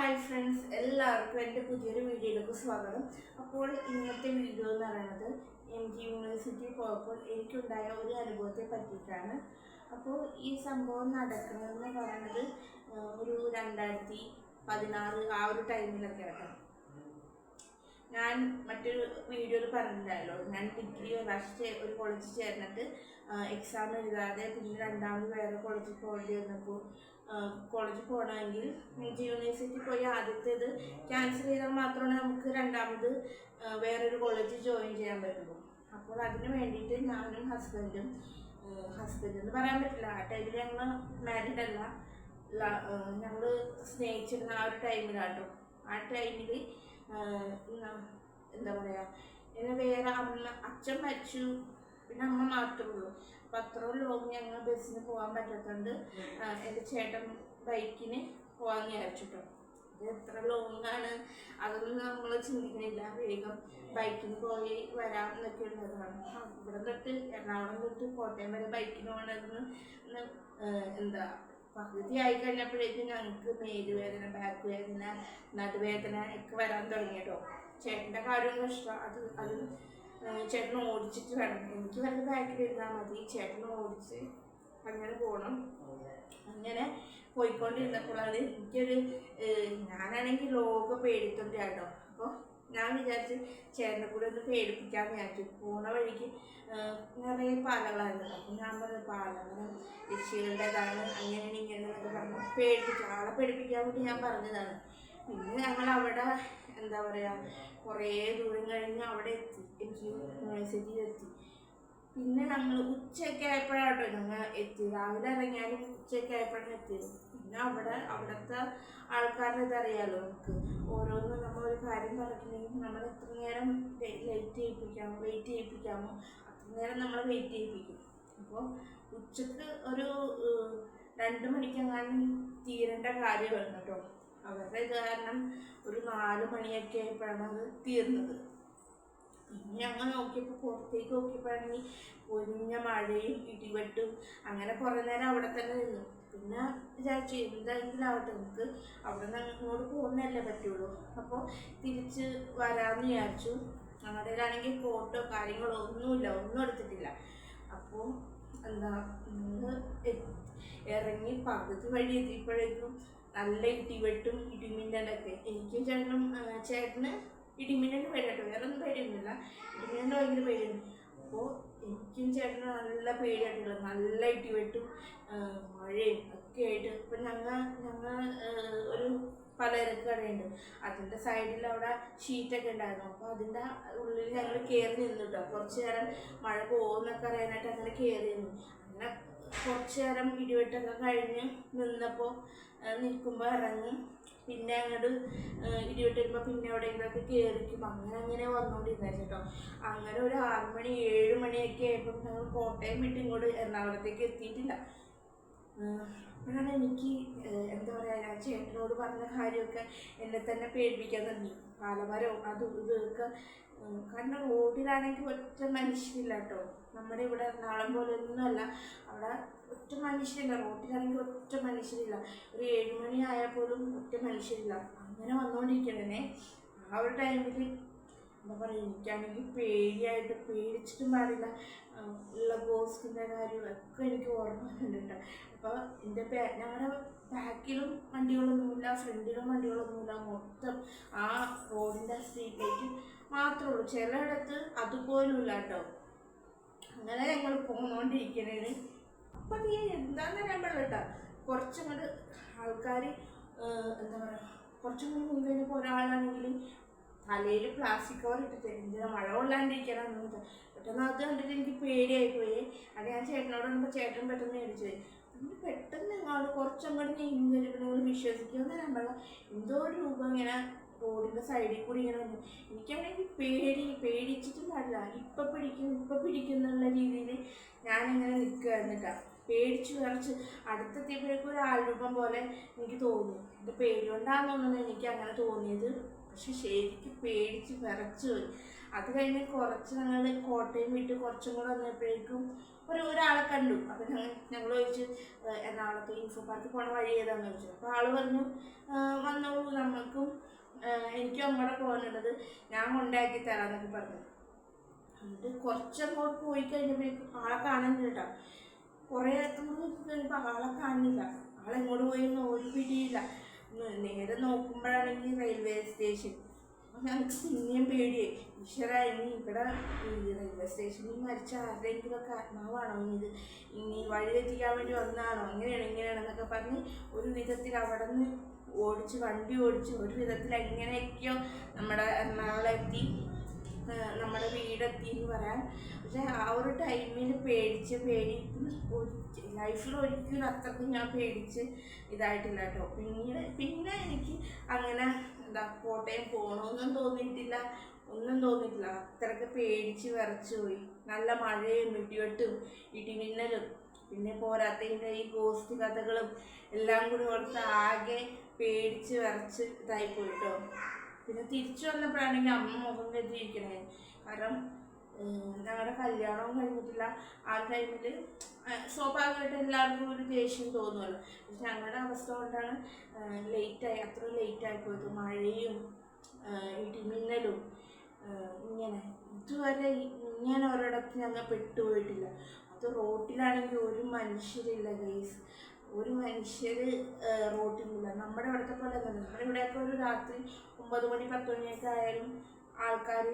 Hi friends, എല്ലാവർക്കും എൻ്റെ പുതിയൊരു വീഡിയോയിലേക്ക് സ്വാഗതം. അപ്പോൾ ഇന്നത്തെ വീഡിയോ എന്ന് പറയുന്നത് MG യൂണിവേഴ്സിറ്റി പോയപ്പോൾ എനിക്കുണ്ടായ ഒരു അനുഭവത്തെ പറ്റിയിട്ടാണ്. അപ്പോൾ ഈ സംഭവം നടക്കുന്നതെന്ന് പറയുന്നത് ഒരു 2016 ആ ഒരു ടൈമിലൊക്കെ ആട്ടോ. ഞാൻ മറ്റൊരു വീഡിയോയിൽ പറഞ്ഞിട്ടുണ്ടായല്ലോ, ഞാൻ ഡിഗ്രി ഒരു കോളേജിൽ ചേർന്നിട്ട് എക്സാം എഴുതാതെ പിന്നെ രണ്ടാമത് വേറെ കോളേജിൽ പോകേണ്ടി വന്നപ്പോൾ കോളേജിൽ പോകണമെങ്കിൽ MG യൂണിവേഴ്സിറ്റി പോയി ആദ്യത്തേത് ക്യാൻസൽ ചെയ്താൽ മാത്രമേ നമുക്ക് രണ്ടാമത് വേറൊരു കോളേജിൽ ജോയിൻ ചെയ്യാൻ പറ്റുള്ളൂ. അപ്പോൾ അതിന് വേണ്ടിയിട്ട് ഞാനും ഹസ്ബൻഡ് എന്ന് പറയാൻ പറ്റില്ല, ആ ടൈമിൽ ഞങ്ങൾ മാരീഡ് അല്ല, ഞങ്ങൾ സ്നേഹിച്ചിരുന്ന ആ ഒരു ടൈമിലാട്ടോ. ആ ടൈമിൽ എന്താ പറയുക, എന്നെ വേറെ അച്ഛൻ മരിച്ചു, പിന്നെ അമ്മ മാത്രമേ ഉള്ളൂ. അപ്പം അത്രയും ലോങ് ഞങ്ങൾ ബസ്സിന് പോകാൻ പറ്റാത്തതുകൊണ്ട് എൻ്റെ ചേട്ടൻ ബൈക്കിന് പോകാൻ വിചാരിച്ചിട്ടോ. ഇത് എത്ര ലോങ്ങാണ് അതൊന്നും നമ്മൾ ചിന്തിക്കണില്ല, വേഗം ബൈക്കിന് പോയി വരാം എന്നൊക്കെ ഉള്ളതാണ്. ഇവിടെ തൊട്ട് എറണാകുളം തൊട്ട് കോട്ടയം വരെ ബൈക്കിന് പോകണമെന്ന് എന്താ പകുതി ആയി കഴിഞ്ഞപ്പോഴേക്കും ഞങ്ങൾക്ക് മേലുവേദന, ബാക്ക് വേദന, നടുവേദന ഒക്കെ വരാൻ തുടങ്ങിയിട്ടോ. ചേട്ടൻ്റെ കാര്യം കഷ്ടം, അത് ചേട്ടൻ ഓടിച്ചിട്ട് വേണം, എനിക്ക് വല്ല ബാക്കിൽ ഇരുന്നാൽ മതി, ചേട്ടൻ ഓടിച്ച് അങ്ങനെ പോകണം. അങ്ങനെ പോയിക്കൊണ്ടിരുന്നപ്പോഴാണ് എനിക്കൊരു ഞാനാണെങ്കിൽ ലോക പേടിത്തൊണ്ടാട്ടോ. അപ്പോൾ ഞാൻ വിചാരിച്ച് ചേട്ടനെ കൂടെ ഒന്ന് പേടിപ്പിക്കാമെന്ന് വിചാരിച്ചു. പോണ വഴിക്ക് നിറയെ പാലകളായിരുന്നു. അപ്പം ഞാൻ പറഞ്ഞു പാലങ്ങൾ ഋഷികളുടേതാണ്, അങ്ങനെയാണ് ഇങ്ങനെയെന്നൊക്കെ പറഞ്ഞു ആളെ പേടിപ്പിക്കാൻ വേണ്ടി ഞാൻ പറഞ്ഞതാണ്. പിന്നെ ഞങ്ങൾ അവിടെ എന്താ പറയുക, കുറേ ദൂരം കഴിഞ്ഞ് അവിടെ എത്തി, MG യൂണിവേഴ്സിറ്റിയിൽ എത്തി. പിന്നെ ഞങ്ങൾ ഉച്ചയൊക്കെ ആയപ്പോഴാട്ടോ ഞങ്ങൾ എത്തി. രാവിലെ ഇറങ്ങിയാലും ഉച്ചയൊക്കെ ആയപ്പോഴാണ് എത്തിയത്. പിന്നെ അവിടുത്തെ ആൾക്കാരുടെ ഇതറിയാലോ, നമുക്ക് ഓരോന്നും നമ്മളൊരു കാര്യം പറഞ്ഞിട്ടുണ്ടെങ്കിൽ നമ്മൾ എത്ര നേരം വെയിറ്റ് ചെയ്യിപ്പിക്കാമോ അത്ര നേരം നമ്മൾ വെയിറ്റ് ചെയ്യിപ്പിക്കും. അപ്പോൾ ഉച്ചക്ക് ഒരു 2 മണിക്കെങ്ങാനും തീരേണ്ട കാര്യമായിരുന്നു കേട്ടോ. അവരുടെ ഇത് കാരണം ഒരു 4 മണിയൊക്കെ ആയപ്പോഴാണ് അത് തീർന്നത്. പിന്നെ ഞങ്ങൾ നോക്കിയപ്പോൾ പുറത്തേക്ക് നോക്കിയപ്പോഴാണെങ്കിൽ പൊരിഞ്ഞ മഴയും ഇടിവെട്ടും, അങ്ങനെ കുറേ നേരം അവിടെ തന്നെ നിന്നു. പിന്നെ വിചാരിച്ചു എന്തായെങ്കിലും ആവട്ടെ, നമുക്ക് അവിടെ നിന്ന് അങ്ങോട്ട് പോകുന്നതല്ലേ പറ്റുള്ളൂ, അപ്പോൾ തിരിച്ച് വരാമെന്ന് വിചാരിച്ചു. ഞങ്ങളുടെ കയ്യിലാണെങ്കിൽ ഫോട്ടോ കാര്യങ്ങളോ ഒന്നും എടുത്തിട്ടില്ല. അപ്പോൾ എന്താ ഇറങ്ങി പകുതി വഴി എത്തിയപ്പോഴേക്കും നല്ല ഇടിവെട്ടും ഇടിമിന്നലൊക്കെ. എനിക്കും ചേട്ടന് ഇടിമിന്നലിന് പേടിയാട്ടോ, വേറെ ഒന്നും പേടിയൊന്നുമില്ല, ഇടിമിന്നലിന് ഭയങ്കര പേടിയുണ്ട്. അപ്പോൾ എനിക്കും ചേട്ടന് നല്ല പേടിയായിട്ടുള്ള നല്ല ഇടിവെട്ടും മഴയും ഒക്കെ ആയിട്ട്. ഇപ്പം ഞങ്ങൾ ഒരു പലചരക്ക് കടയുണ്ട്, അതിൻ്റെ സൈഡിൽ അവിടെ ഷീറ്റൊക്കെ ഉണ്ടായിരുന്നു. അപ്പോൾ അതിൻ്റെ ഉള്ളിൽ ഞങ്ങൾ കയറി നിന്നു കേട്ടോ. കുറച്ച് നേരം മഴ പോകുമെന്നൊക്കെ അറിയാനായിട്ട് അങ്ങനെ കയറി നിന്നു. അങ്ങനെ കുറച്ച് നേരം ഇടിവെട്ടൊക്കെ കഴിഞ്ഞ് നിൽക്കുമ്പോൾ ഇറങ്ങി. പിന്നെ അങ്ങോട്ട് ഇടിവെട്ട് വരുമ്പോൾ പിന്നെ എവിടെയെങ്കിലുമൊക്കെ കയറിക്കും, അങ്ങനെ വന്നുകൊണ്ടിരുന്നത് കേട്ടോ. അങ്ങനെ ഒരു 6 മണി 7 മണിയൊക്കെ ആയപ്പോൾ ഞങ്ങൾ കോട്ടയം വിട്ട് ഇങ്ങോട്ട് എറണാകുളത്തേക്ക് എത്തിയിട്ടില്ല. അപ്പോഴാണ് എനിക്ക് എന്താ പറയുക, ഞാൻ ചേട്ടനോട് പറഞ്ഞ കാര്യമൊക്കെ എന്നെ തന്നെ പേടിപ്പിക്കാൻ തുടങ്ങി. പാലമരവും അതും ഇതൊക്കെ. കാരണം റോഡിലാണെങ്കിൽ ഒറ്റ മനുഷ്യരില്ല കേട്ടോ. നമ്മുടെ ഇവിടെ എറണാകുളം പോലെ ഒന്നുമല്ല, അവിടെ ഒറ്റ മനുഷ്യരില്ല. റോഡിലാണെങ്കിൽ ഒറ്റ മനുഷ്യരില്ല. ഒരു 7 മണി ആയാൽ പോലും ഒറ്റ മനുഷ്യരില്ല. അങ്ങനെ വന്നുകൊണ്ടിരിക്കണേ. ആ ഒരു ടൈമിൽ എന്താ പറയുക, എനിക്കാണെങ്കിൽ പേടിച്ചിട്ടും പാടില്ല. ഉള്ള ഗോസ്റ്റിൻ്റെ കാര്യമൊക്കെ എനിക്ക് ഓർമ്മയുണ്ട് കേട്ടോ. അപ്പോൾ ഞങ്ങളുടെ ബാക്കിലും വണ്ടികളൊന്നുമില്ല, ഫ്രണ്ടിലും വണ്ടികളൊന്നുമില്ല, മൊത്തം ആ റോഡിൻ്റെ സ്ട്രീറ്റ് ലൈറ്റ് മാത്രമേ ഉള്ളൂ. ചിലയിടത്ത് അതുപോലുമില്ല കേട്ടോ. അങ്ങനെ ഞങ്ങൾ പോന്നുകൊണ്ടിരിക്കണേന് അപ്പം നീ എന്താന്ന് അറിയാൻ പാടില്ല കേട്ടോ. കുറച്ചും കൂടെ ആൾക്കാർ എന്താ പറയുക, കുറച്ചും കൂടി മുൻപ് കഴിഞ്ഞപ്പോൾ ഒരാളാണെങ്കിൽ തലയിൽ പ്ലാസ്റ്റിക് കവർ ഇട്ടിട്ട് എന്തിനാ മഴ കൊള്ളാണ്ടിരിക്കണം എന്ന് പെട്ടെന്ന് അത് കണ്ടിട്ട് എനിക്ക് പേടിയായിപ്പോയി. അത് ഞാൻ ചേട്ടനോട് വന്നപ്പോൾ ചേട്ടൻ പെട്ടെന്ന് മേടിച്ചു പോയി. പിന്നെ പെട്ടെന്ന് നിങ്ങൾ കുറച്ചങ്ങോട്ട് നീങ്ങുന്നവർക്ക് നിങ്ങൾ വിശ്വസിക്കുമെന്ന് ഞാൻ പറയാം. എന്തോ ഒരു രൂപം ഇങ്ങനെ റോഡിൻ്റെ സൈഡിൽ കൂടി ഇങ്ങനെ വന്നു. എനിക്കാണെങ്കിൽ പേടിച്ചിട്ടും പാടില്ല. ഇപ്പം പിടിക്കുന്നുള്ള രീതിയിൽ ഞാനിങ്ങനെ നിൽക്കുകയായിരുന്നു കേട്ടോ. പേടിച്ച് വിറച്ച് അടുത്തെത്തിയപ്പോഴേക്കും ഒരു ആൾരൂപം പോലെ എനിക്ക് തോന്നി. എൻ്റെ പേടി കൊണ്ടാണെന്ന് തോന്നുന്നു എനിക്ക് അങ്ങനെ തോന്നിയത്. പക്ഷെ ശരിക്കും പേടിച്ച് വിറച്ച് പോയി. അത് കഴിഞ്ഞ് കുറച്ച് ഞങ്ങൾ കോട്ടയം വിട്ട് കുറച്ചും കൂടെ വന്നപ്പോഴേക്കും ഒരാളെ കണ്ടു. അപ്പം ഞങ്ങൾ ചോദിച്ചു എറണാകുളത്ത് ഇൻഫോ പാർക്ക് പോണ വഴി ഏതാണെന്ന് ചോദിച്ചു. അപ്പോൾ ആൾ പറഞ്ഞു വന്നോളൂ, എനിക്കും അങ്ങോട്ട് പോകാനുള്ളത്, ഞാൻ കൊണ്ടാക്കി തരാമെന്നൊക്കെ പറഞ്ഞു. എന്നിട്ട് കുറച്ചങ്ങോട്ട് പോയി കഴിഞ്ഞപ്പോഴേക്കും ആളെ കാണുന്നില്ല കേട്ടോ. കുറേ കഴിയുമ്പോൾ ആളെ കാണുന്നില്ല. ആളെങ്ങോട്ട് പോയെന്ന് ഒരു പിടിയില്ല. നേരെ നോക്കുമ്പോഴാണെങ്കിൽ റെയിൽവേ സ്റ്റേഷൻ. അപ്പം ഞങ്ങൾക്ക് പിന്നെയും പേടിയായി. ഈശ്വര, ഇനി ഇവിടെ ഈ റെയിൽവേ സ്റ്റേഷനിൽ മരിച്ച ആരുടെയെങ്കിലുമൊക്കെ ആത്മാവാണോ ഇത്, ഇനി വഴി തെറ്റിക്കാൻ വേണ്ടി വന്നതാണോ, ഇങ്ങനെയാണെന്നൊക്കെ പറഞ്ഞ് ഒരു വിധത്തിൽ അവിടെ നിന്ന് വണ്ടി ഓടിച്ച് ഒരു വിധത്തിൽ എങ്ങനെയൊക്കെയോ നമ്മുടെ എറണാകുളം എത്തി, നമ്മുടെ വീടെത്തി എന്ന് പറയാം. പക്ഷെ ആ ഒരു ടൈമിൽ ലൈഫിൽ ഒരിക്കലും അത്രയ്ക്കും ഞാൻ പേടിച്ച് ഇതായിട്ടില്ല കേട്ടോ. പിന്നെ എനിക്ക് അങ്ങനെ കോട്ടയം പോകണമെന്നും തോന്നിയിട്ടില്ല, ഒന്നും തോന്നിയിട്ടില്ല. അത്രയ്ക്ക് പേടിച്ച് വിറച്ചു പോയി. നല്ല മഴയും ഇടിമിന്നലും പിന്നെ പോരാത്തതിൻ്റെ ഈ ഗോസ്റ്റ് കഥകളും എല്ലാം കൂടി ഓർത്ത് ആകെ പേടിച്ച് വിറച്ച് ഇതായിപ്പോയി കേട്ടോ. പിന്നെ തിരിച്ചു വന്നപ്പോഴാണെങ്കിൽ അമ്മ മുഖം കെട്ടിയിരിക്കണേ. കാരണം ഞങ്ങളുടെ കല്യാണവും കഴിഞ്ഞിട്ടില്ല. ആ ടൈമിൽ സ്വാഭാവികമായിട്ട് എല്ലാവർക്കും ഒരു ദേഷ്യം തോന്നുമല്ലോ. പക്ഷെ ഞങ്ങളുടെ അവസ്ഥ കൊണ്ടാണ് അത്ര ലേറ്റായി പോയത്. മഴയും ഇടിമിന്നലും ഇതുവരെ ഇങ്ങനെ ഒരിടത്ത് ഞങ്ങൾ പെട്ടുപോയിട്ടില്ല. അത് റോട്ടിലാണെങ്കിൽ ഒരു മനുഷ്യരില്ല ഗൈസ്, ഒരു മനുഷ്യർ റോട്ടിലില്ല. നമ്മുടെ ഇവിടുത്തെ പോലെ തന്നെ. നമ്മുടെ ഇവിടെയൊക്കെ ഒരു രാത്രി 9 മണി 10 മണിയൊക്കെ ആയാലും ആൾക്കാർ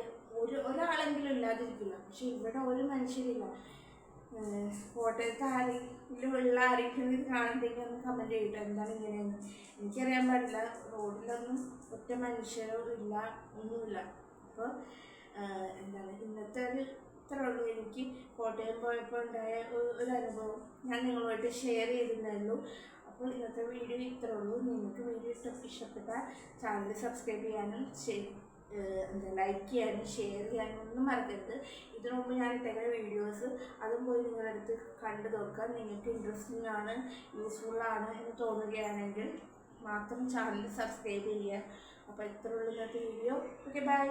ഒരാളെങ്കിലും ഇല്ലാതിരിക്കില്ല. പക്ഷെ ഇവിടെ ഒരു മനുഷ്യരില്ല. കോട്ടയത്ത് ആരെങ്കിലും ഇത് കാണുന്നെങ്കിൽ ഒന്ന് കമൻറ്റ് ചെയ്തിട്ട് എന്താണ് ഇങ്ങനെയെന്ന്. എനിക്കറിയാൻ പാടില്ല. റോഡിലൊന്നും ഒറ്റ മനുഷ്യരോ ഇല്ല, ഒന്നുമില്ല. അപ്പോൾ ഇന്നത്തെ ഇത്രേ ഉള്ളൂ. എനിക്ക് കോട്ടയം പോയപ്പോൾ ഉണ്ടായ ഒരു അനുഭവം ഞാൻ നിങ്ങളുമായിട്ട് ഷെയർ ചെയ്തിട്ടുണ്ടായിരുന്നു. അപ്പോൾ ഇന്നത്തെ വീഡിയോ ഇത്രേ ഉള്ളൂ. നിങ്ങൾക്ക് വീഡിയോ ഇഷ്ടപ്പെട്ടാൽ ചാനൽ സബ്സ്ക്രൈബ് ചെയ്യാനും ലൈക്ക് ചെയ്യാനും ഷെയർ ചെയ്യാനും ഒന്നും മറക്കരുത്. ഇതിനു മുമ്പ് ഞാൻ ഇട്ടേക്കുന്ന വീഡിയോസ് അതും പോയി നിങ്ങളടുത്ത് കണ്ടു നോക്കുക. നിങ്ങൾക്ക് ഇൻട്രസ്റ്റിംഗ് ആണ്, യൂസ്ഫുള്ളാണ് എന്ന് തോന്നുകയാണെങ്കിൽ മാത്രം ചാനൽ സബ്സ്ക്രൈബ് ചെയ്യുക. അപ്പോൾ ഇത്രേ ഉള്ളൂ ഇന്നത്തെ വീഡിയോ. Okay, by.